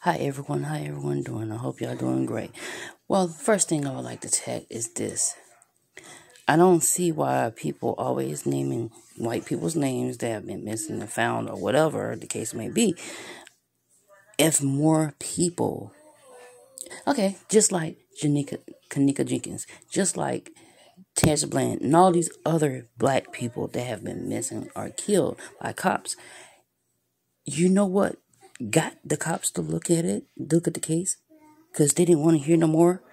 Hi everyone, how everyone doing? I hope y'all doing great. Well, the first thing I would like to tag is this. I don't see why people always naming white people's names that have been missing and found or whatever the case may be. If more people, okay, just like Kanika Jenkins, just like Tess Bland, and all these other black people that have been missing or killed by cops, you know what got the cops to look at the case? Because they didn't want to hear no more.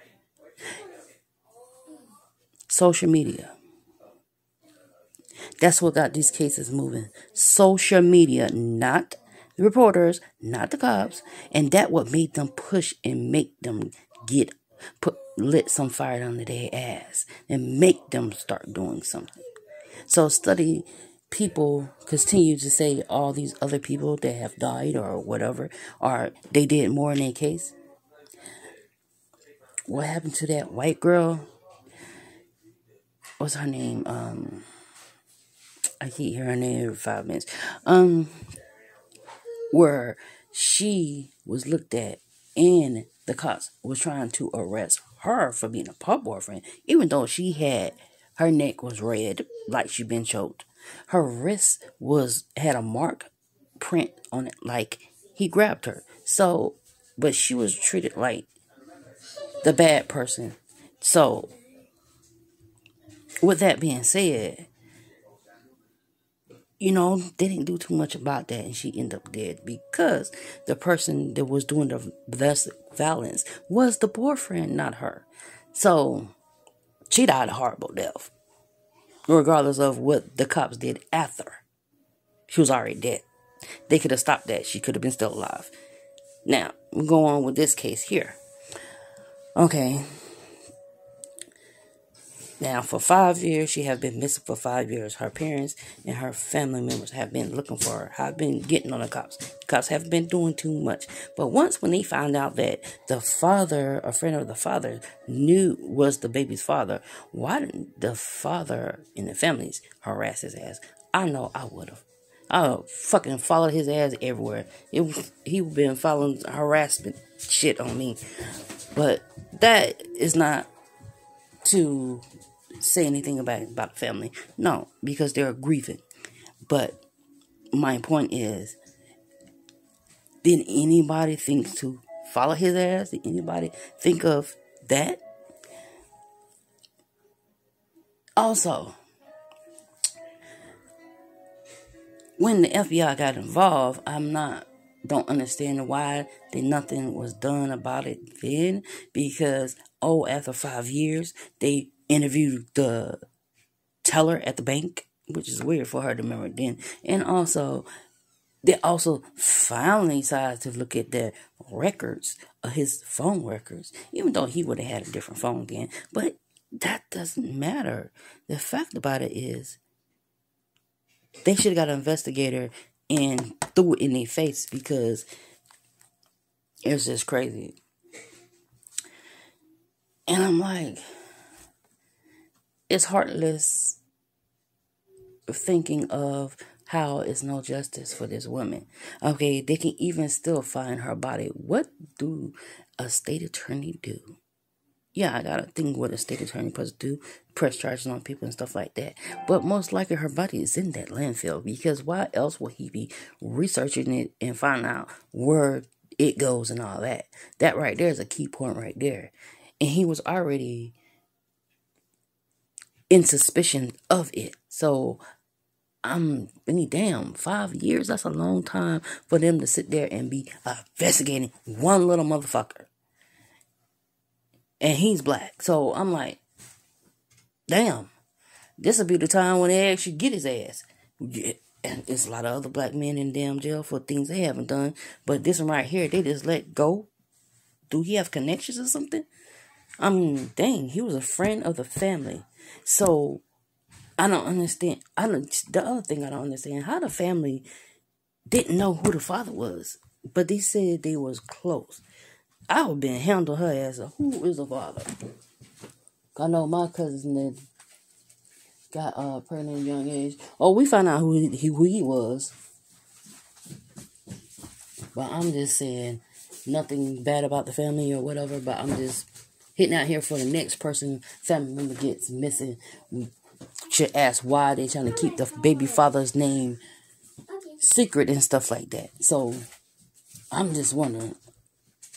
Social media. That's what got these cases moving. Social media, not the reporters, not the cops. And that what made them push and make them lit some fire under their ass and make them start doing something. So study people continue to say all these other people that have died or whatever, or they did more in their case. What happened to that white girl? What's her name? I keep hearing her name every 5 minutes. Where she was looked at and the cops was trying to arrest her for being a pub boyfriend, even though her neck was red like she'd been choked. Her wrist had a mark print on it like he grabbed her. So, but she was treated like the bad person. So, with that being said, they didn't do too much about that, and she ended up dead because the person that was doing the violence was the boyfriend, not her. So, she died a horrible death, regardless of what the cops did after. She was already dead. They could have stopped that. She could have been still alive. Now, we'll go on with this case here. Okay. Now, for 5 years, she has been missing for 5 years. Her parents and her family members have been looking for her, have been getting on the cops. The cops haven't been doing too much. But once when they found out that the father, a friend of the father, was the baby's father, why didn't the father and the families harass his ass? I know I would have. I would have fucking followed his ass everywhere. He been following harassment shit on me. But that is not to say anything about the family. No, because they're grieving. But my point is, did anybody think to follow his ass? Did anybody think of that? Also, when the FBI got involved, don't understand why nothing was done about it then, because after 5 years they interviewed the teller at the bank, which is weird for her to remember then. And also, they also finally decided to look at the records of his phone records, even though he would have had a different phone then. But that doesn't matter. The fact about it is, they should have got an investigator and threw it in their face, because it was just crazy. And I'm like, it's heartless thinking of how it's no justice for this woman. Okay, they can even still find her body. What do a state attorney do? Yeah, I gotta think what a state attorney supposed to do, press charges on people and stuff like that. But most likely her body is in that landfill, because why else would he be researching it and find out where it goes and all that? That right there is a key point right there. And he was already in suspicion of it. So, damn, 5 years, that's a long time for them to sit there and be investigating one little motherfucker. And he's black. So I'm like, damn, this will be the time when they actually get his ass. Yeah. And there's a lot of other black men in damn jail for things they haven't done. But this one right here, they just let go. Do he have connections or something? I mean, dang, he was a friend of the family. So I don't understand. The other thing I don't understand, how the family didn't know who the father was, but they said they was close. I would have been handle her as who is the father? I know my cousin that got pregnant at a young age. Oh, we found out who he was. But I'm just saying, nothing bad about the family or whatever, but I'm just hitting out here for the next person, family member gets missing. We should ask why they're trying to keep the baby father's name secret and stuff like that. So I'm just wondering.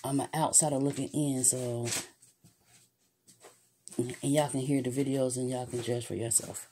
I'm an outsider looking in, so and y'all can hear the videos and y'all can judge for yourself.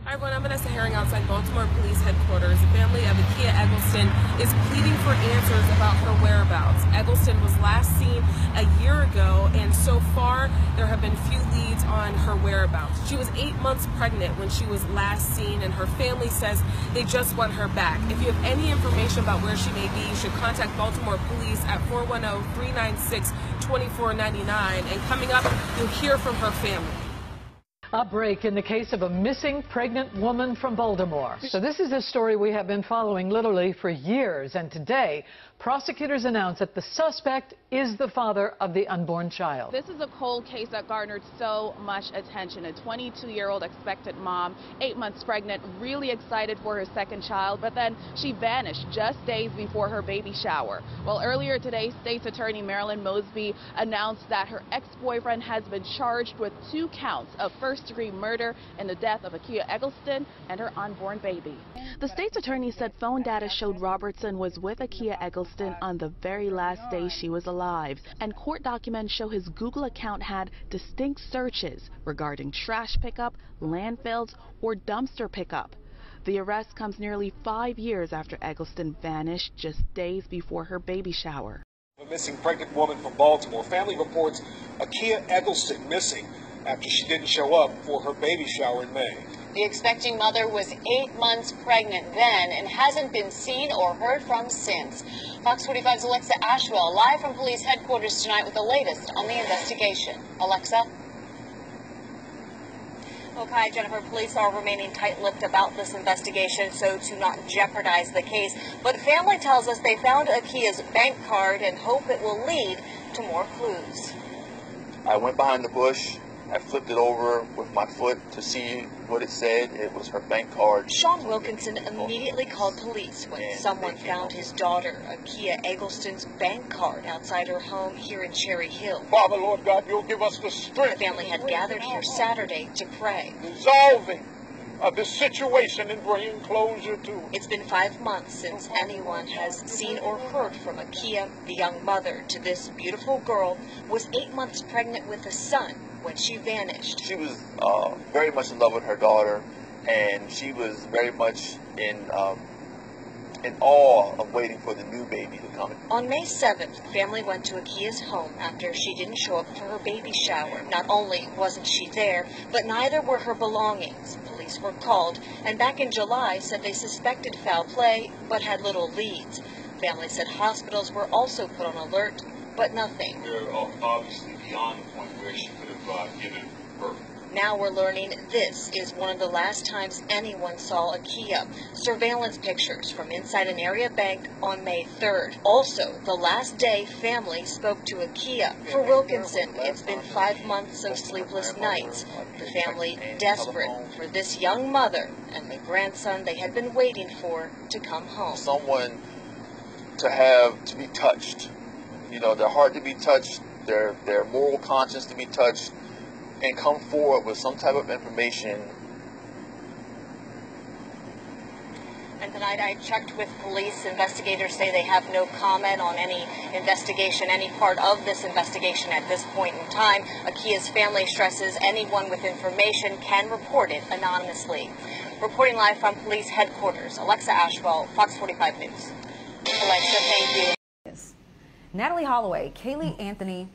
Hi everyone, I'm Vanessa Herring outside Baltimore Police Headquarters. The family of Akla Eggleston is pleading for answers about her whereabouts. Eggleston was last seen a year ago, and so far there have been few leads on her whereabouts. She was 8 months pregnant when she was last seen, and her family says they just want her back. If you have any information about where she may be, you should contact Baltimore Police at 410-396-2499. And coming up, you'll hear from her family. A break in the case of a missing pregnant woman from Baltimore. So this is a story we have been following literally for years, and today prosecutors announced that the suspect is the father of the unborn child. This is a cold case that garnered so much attention. A 22-year-old expectant mom, 8 months pregnant, really excited for her second child, but then she vanished just days before her baby shower. Well, earlier today, State's Attorney Marilyn Mosby announced that her ex-boyfriend has been charged with 2 counts of first-degree murder in the death of Akla Eggleston and her unborn baby. The state's attorney said phone data showed Robertson was with Akla Eggleston on the very last day she was alive, and court documents show his Google account had distinct searches regarding trash pickup, landfills, or dumpster pickup. The arrest comes nearly 5 years after Eggleston vanished just days before her baby shower. A missing pregnant woman from Baltimore. Family reports Akla Eggleston missing after she didn't show up for her baby shower in May. The expecting mother was 8 months pregnant then and hasn't been seen or heard from since. Fox 45's Alexa Ashwell live from police headquarters tonight with the latest on the investigation. Alexa? Okay, Jennifer, police are remaining tight-lipped about this investigation so to not jeopardize the case. But family tells us they found Akia's bank card and hope it will lead to more clues. I went behind the bush. I flipped it over with my foot to see what it said. It was her bank card. Sean Wilkinson immediately called police when someone found his daughter, Akla Eggleston's bank card outside her home here in Cherry Hill. Father, Lord God, you'll give us the strength. The family had gathered here Saturday to pray. Resolving of this situation and bringing closure to it. It's been 5 months since anyone has seen or heard from Akla. The young mother to this beautiful girl was 8 months pregnant with a son when she vanished. She was very much in love with her daughter, and she was very much in awe of waiting for the new baby to come. On May 7th, family went to Akia's home after she didn't show up for her baby shower. Not only wasn't she there, but neither were her belongings. Police were called, and back in July said they suspected foul play, but had little leads. Family said hospitals were also put on alert, but nothing. They're obviously beyond the point where she could have given birth. Now we're learning this is one of the last times anyone saw Akla. Surveillance pictures from inside an area bank on May 3rd. Also, the last day family spoke to Akla. For Wilkinson, it's been 5 months of sleepless nights. The family desperate for this young mother and the grandson they had been waiting for to come home. Someone to be touched. You know, their heart to be touched, their moral conscience to be touched, and come forward with some type of information. And tonight I checked with police. Investigators say they have no comment on any investigation, any part of this investigation at this point in time. Akia's family stresses anyone with information can report it anonymously. Reporting live from police headquarters, Alexa Ashwell, Fox 45 News. Alexa, thank you. Natalie Holloway, Kaylee Anthony,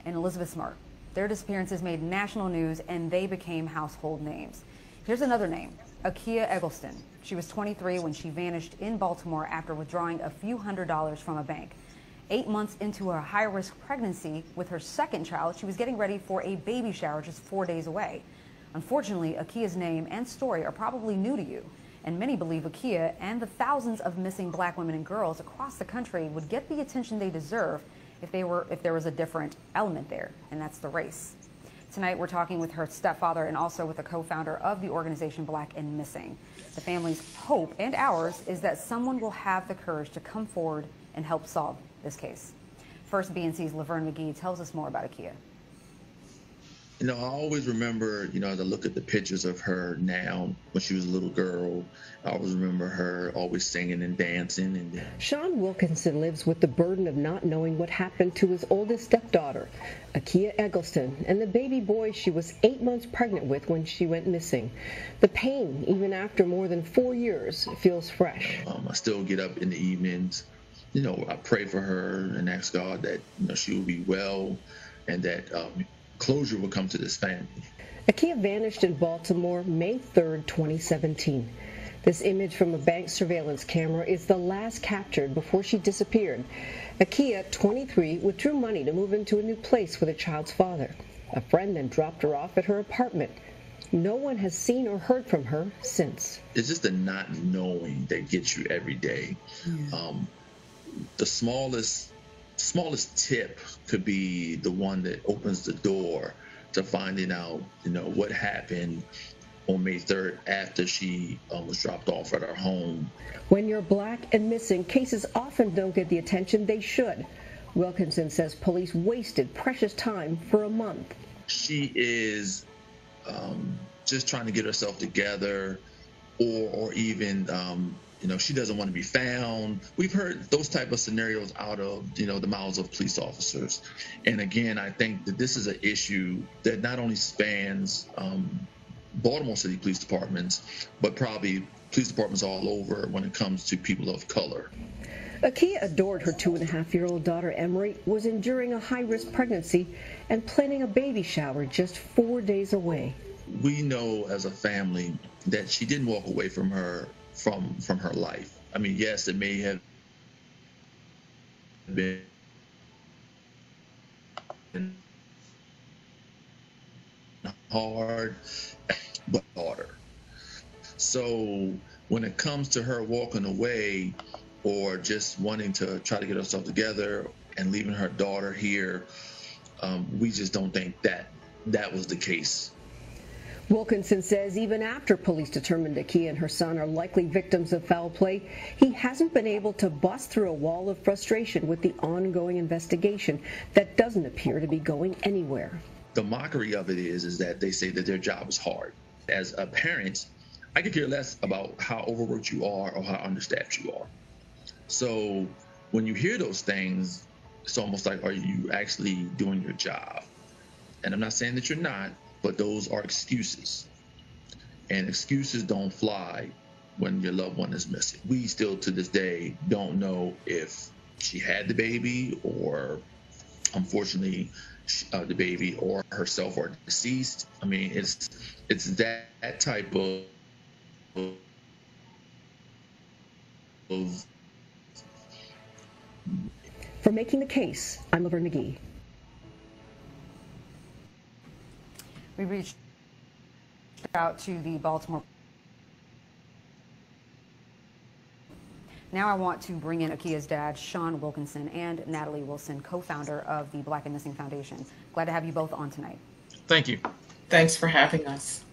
and Elizabeth Smart. Their disappearances made national news and they became household names. Here's another name, Akla Eggleston. She was 23 when she vanished in Baltimore after withdrawing a few $100s from a bank. 8 months into her high-risk pregnancy with her second child, she was getting ready for a baby shower just 4 days away. Unfortunately, Akia's name and story are probably new to you, and many believe Akla and the thousands of missing black women and girls across the country would get the attention they deserve if there was a different element there, and that's the race. Tonight, we're talking with her stepfather and also with the co-founder of the organization Black and Missing. The family's hope and ours is that someone will have the courage to come forward and help solve this case. First, BNC's Laverne McGee tells us more about Akla. You know, I always remember, as I look at the pictures of her now, when she was a little girl, I always remember her always singing and dancing. And Sean Wilkinson lives with the burden of not knowing what happened to his oldest stepdaughter, Akla Eggleston, and the baby boy she was 8 months pregnant with when she went missing. The pain, even after more than 4 years, feels fresh. I still get up in the evenings. I pray for her and ask God that, she will be well and that closure will come to this family. Akla vanished in Baltimore May 3rd, 2017. This image from a bank surveillance camera is the last captured before she disappeared. Akla, 23, withdrew money to move into a new place with a child's father. A friend then dropped her off at her apartment. No one has seen or heard from her since. It's just the not knowing that gets you every day. The smallest tip could be the one that opens the door to finding out, what happened on May 3rd after she was dropped off at our home. When you're Black and missing, cases often don't get the attention they should. Wilkinson says police wasted precious time for a month. She is just trying to get herself together, or even she doesn't want to be found. We've heard those type of scenarios out of, the mouths of police officers. And again, I think that this is an issue that not only spans Baltimore City Police Departments, but probably police departments all over when it comes to people of color. Akla adored her 2.5-year-old daughter, Emery, was enduring a high-risk pregnancy and planning a baby shower just 4 days away. We know as a family that she didn't walk away from her life. I mean, yes, it may have been hard, but harder. So when it comes to her walking away or just wanting to try to get herself together and leaving her daughter here, we just don't think that was the case. Wilkinson says even after police determined Akla and her son are likely victims of foul play, he hasn't been able to bust through a wall of frustration with the ongoing investigation that doesn't appear to be going anywhere. The mockery of it is that they say that their job is hard. As a parent, I could care less about how overworked you are or how understaffed you are. So when you hear those things, it's almost like, are you actually doing your job? And I'm not saying that you're not, but those are excuses. And excuses don't fly when your loved one is missing. We still to this day don't know if she had the baby or unfortunately the baby or herself are deceased. I mean, it's that type of For Making the Case, I'm Laverne McGee. We reached out to the Baltimore. Now I want to bring in Akla's dad, Sean Wilkinson, and Natalie Wilson, co-founder of the Black and Missing Foundation. Glad to have you both on tonight. Thank you. Thanks for having us.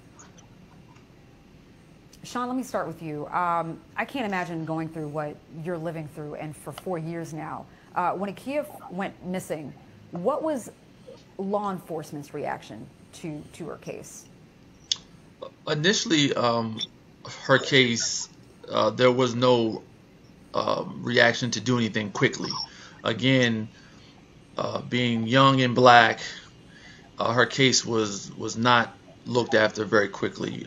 Sean, let me start with you. I can't imagine going through what you're living through, and for 4 years now. When Akla went missing, what was law enforcement's reaction to her case? Initially, her case, there was no reaction to do anything quickly. Again, being young and Black, her case was not looked after very quickly.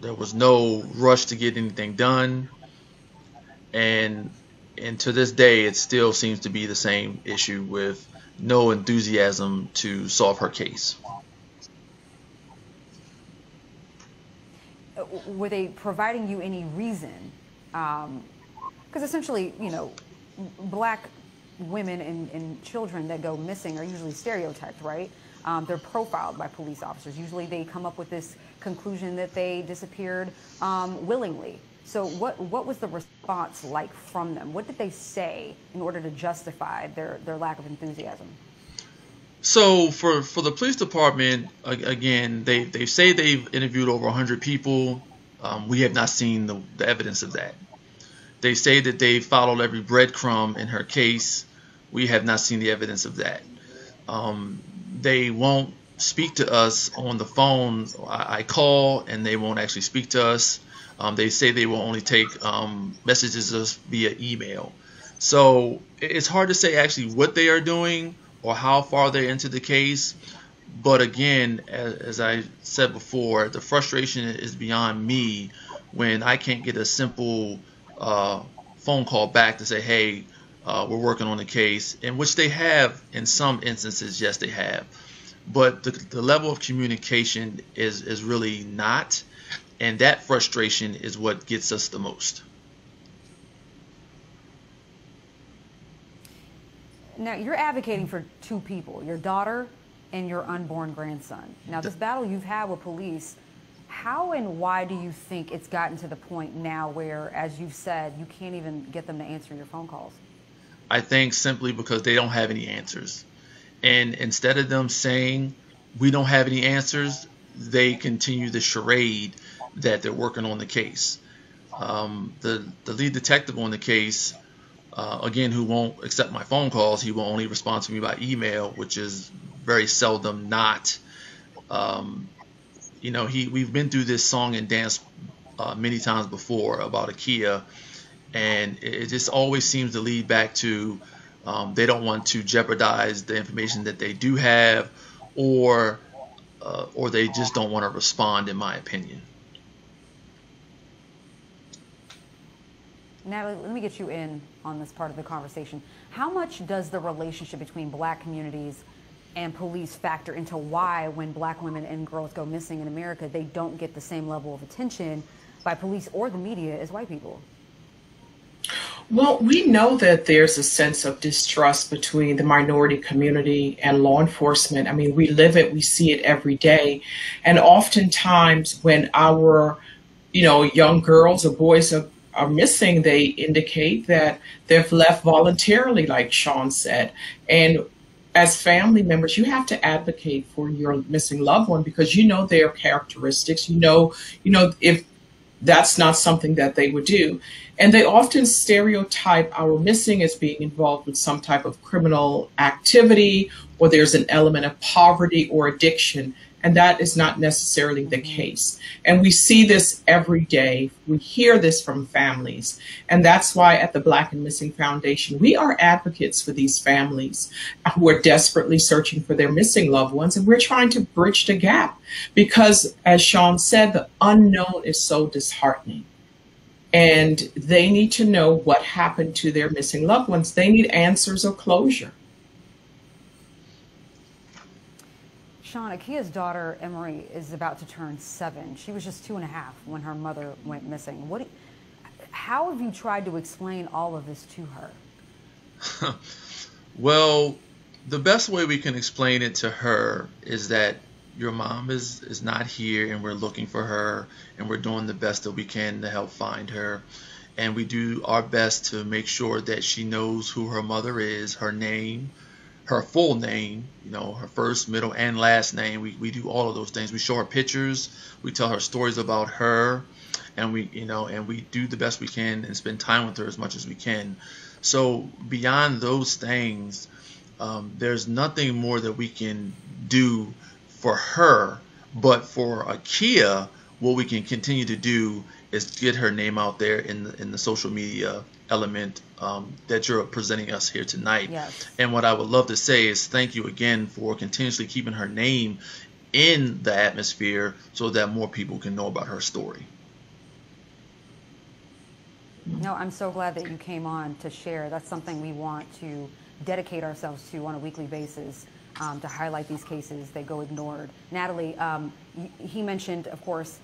There was no rush to get anything done, and to this day, it still seems to be the same issue with no enthusiasm to solve her case. Were they providing you any reason? Because essentially, Black women and children that go missing are usually stereotyped, right? They're profiled by police officers. Usually they come up with this conclusion that they disappeared willingly. So what was the response like from them? What did they say in order to justify their lack of enthusiasm? So for the police department, again, they say they've interviewed over 100 people. We have not seen the evidence of that. They say that they followed every breadcrumb in her case. We have not seen the evidence of that. They won't speak to us on the phone. I call and they won't actually speak to us. They say they will only take messages us via email. So it's hard to say actually what they are doing or how far they're into the case. But again, as I said before, the frustration is beyond me when I can't get a simple phone call back to say, hey, we're working on the case, in which they have in some instances. Yes, they have. But the level of communication is really not. And that frustration is what gets us the most. Now, you're advocating for two people, your daughter and your unborn grandson. Now, this battle you've had with police, how and why do you think it's gotten to the point now where, as you've said, you can't even get them to answer your phone calls? I think simply because they don't have any answers. And instead of them saying, we don't have any answers, they continue the charade that they're working on the case. The lead detective on the case, again, who won't accept my phone calls, he will only respond to me by email, which is very seldom not. We've been through this song and dance many times before about Akia, and it just always seems to lead back to they don't want to jeopardize the information that they do have, or they just don't want to respond, in my opinion. Natalie, let me get you in on this part of the conversation. How much does the relationship between black communities and police factor into why, when black women and girls go missing in America, they don't get the same level of attention by police or the media as white people? Well, we know that there's a sense of distrust between the minority community and law enforcement. I mean, we live it, we see it every day. And oftentimes when our, young girls or boys are missing, they indicate that they've left voluntarily, like Sean said. And as family members, you have to advocate for your missing loved one because you know their characteristics. You know if that's not something that they would do. And they often stereotype our missing as being involved with some type of criminal activity, or there's an element of poverty or addiction. And that is not necessarily the case. And we see this every day. We hear this from families. And that's why at the Black and Missing Foundation, we are advocates for these families who are desperately searching for their missing loved ones. And we're trying to bridge the gap because, as Sean said, the unknown is so disheartening. And they need to know what happened to their missing loved ones. They need answers or closure. Sean, Akia's daughter, Emery, is about to turn 7. She was just 2.5 when her mother went missing. How have you tried to explain all of this to her? Well, the best way we can explain it to her is that your mom is not here and we're looking for her and we're doing the best that we can to help find her. And we do our best to make sure that she knows who her mother is, her name, her full name, her first, middle, and last name. We do all of those things. We show her pictures. We tell her stories about her, and we do the best we can and spend time with her as much as we can. So beyond those things, there's nothing more that we can do for her. But for Akia, what we can continue to do is get her name out there in the social media element that you're presenting us here tonight. Yes. And what I would love to say is thank you again for continuously keeping her name in the atmosphere so that more people can know about her story. No, I'm so glad that you came on to share. That's something we want to dedicate ourselves to on a weekly basis, to highlight these cases that go ignored. Natalie, he mentioned, of course,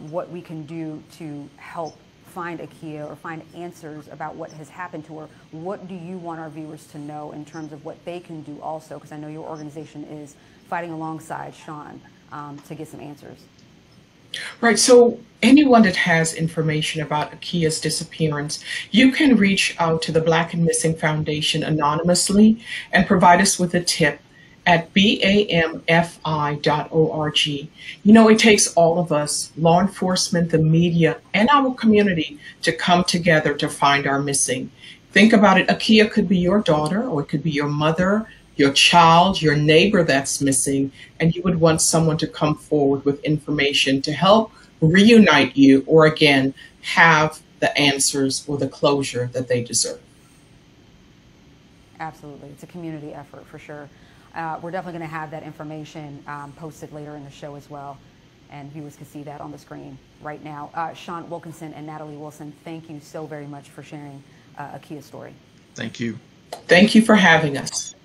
what we can do to help find Akia or find answers about what has happened to her. What do you want our viewers to know in terms of what they can do also? Because I know your organization is fighting alongside Sean to get some answers. Right. So anyone that has information about Akia's disappearance, you can reach out to the Black and Missing Foundation anonymously and provide us with a tip. at bamfi.org. You know, it takes all of us, law enforcement, the media, and our community to come together to find our missing. Think about it. Akia could be your daughter, or it could be your mother, your child, your neighbor that's missing, and you would want someone to come forward with information to help reunite you, or again, have the answers or the closure that they deserve. Absolutely. It's a community effort for sure. We're definitely going to have that information posted later in the show as well, and viewers can see that on the screen right now. Sean Wilkinson and Natalie Wilson, thank you so very much for sharing Akia's story. Thank you. Thank you for having us.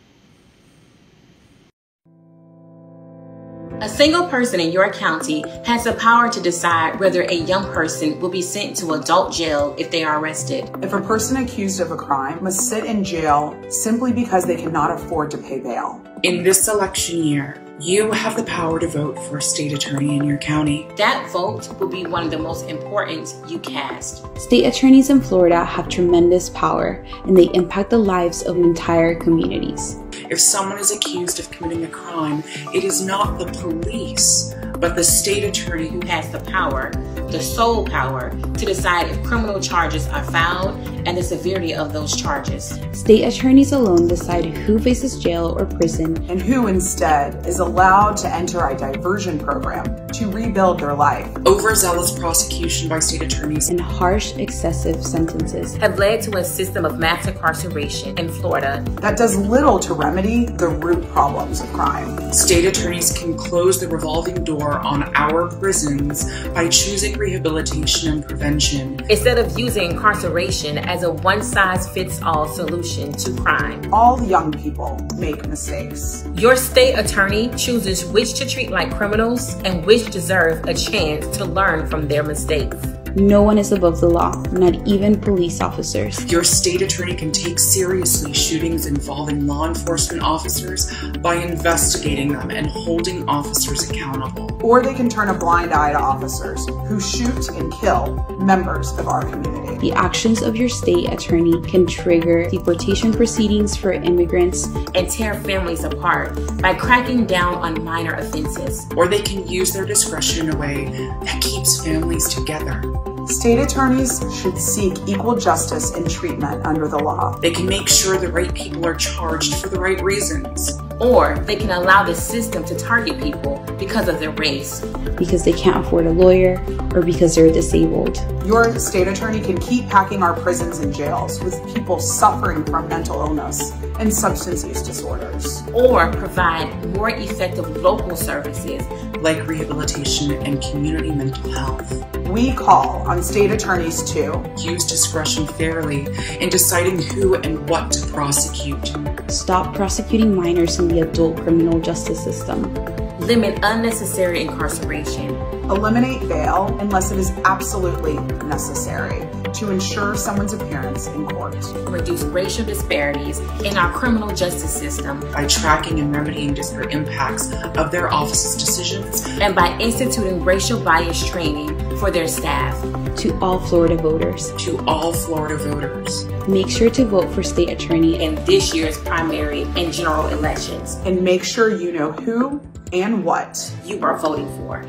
A single person in your county has the power to decide whether a young person will be sent to adult jail if they are arrested. If a person accused of a crime must sit in jail simply because they cannot afford to pay bail. In this election year, you have the power to vote for a state attorney in your county. That vote will be one of the most important you cast. State attorneys in Florida have tremendous power, and they impact the lives of entire communities. If someone is accused of committing a crime, it is not the police, but the state attorney who has the power, the sole power, to decide if criminal charges are found and the severity of those charges. State attorneys alone decide who faces jail or prison and who instead is allowed to enter a diversion program to rebuild their life. Overzealous prosecution by state attorneys and harsh, excessive sentences have led to a system of mass incarceration in Florida that does little to remedy the root problems of crime. State attorneys can close the revolving door on our prisons by choosing rehabilitation and prevention instead of using incarceration as a one-size-fits-all solution to crime. All young people make mistakes. Your state attorney chooses which to treat like criminals and which deserve a chance to learn from their mistakes. No one is above the law, not even police officers. Your state attorney can take seriously shootings involving law enforcement officers by investigating them and holding officers accountable. Or they can turn a blind eye to officers who shoot and kill members of our community. The actions of your state attorney can trigger deportation proceedings for immigrants and tear families apart by cracking down on minor offenses. Or they can use their discretion in a way that keeps families together. State attorneys should seek equal justice and treatment under the law. They can make sure the right people are charged for the right reasons. Or they can allow the system to target people because of their race. Because they can't afford a lawyer or because they're disabled. Your state attorney can keep packing our prisons and jails with people suffering from mental illness and substance use disorders. Or provide more effective local services like rehabilitation and community mental health. We call on state attorneys to use discretion fairly in deciding who and what to prosecute. Stop prosecuting minors in the adult criminal justice system. Limit unnecessary incarceration. Eliminate bail unless it is absolutely necessary to ensure someone's appearance in court. Reduce racial disparities in our criminal justice system by tracking and remedying disparate impacts of their office's decisions and by instituting racial bias training for their staff. To all Florida voters. To all Florida voters. Make sure to vote for state attorney in this year's primary and general elections. And make sure you know who and what you are voting for.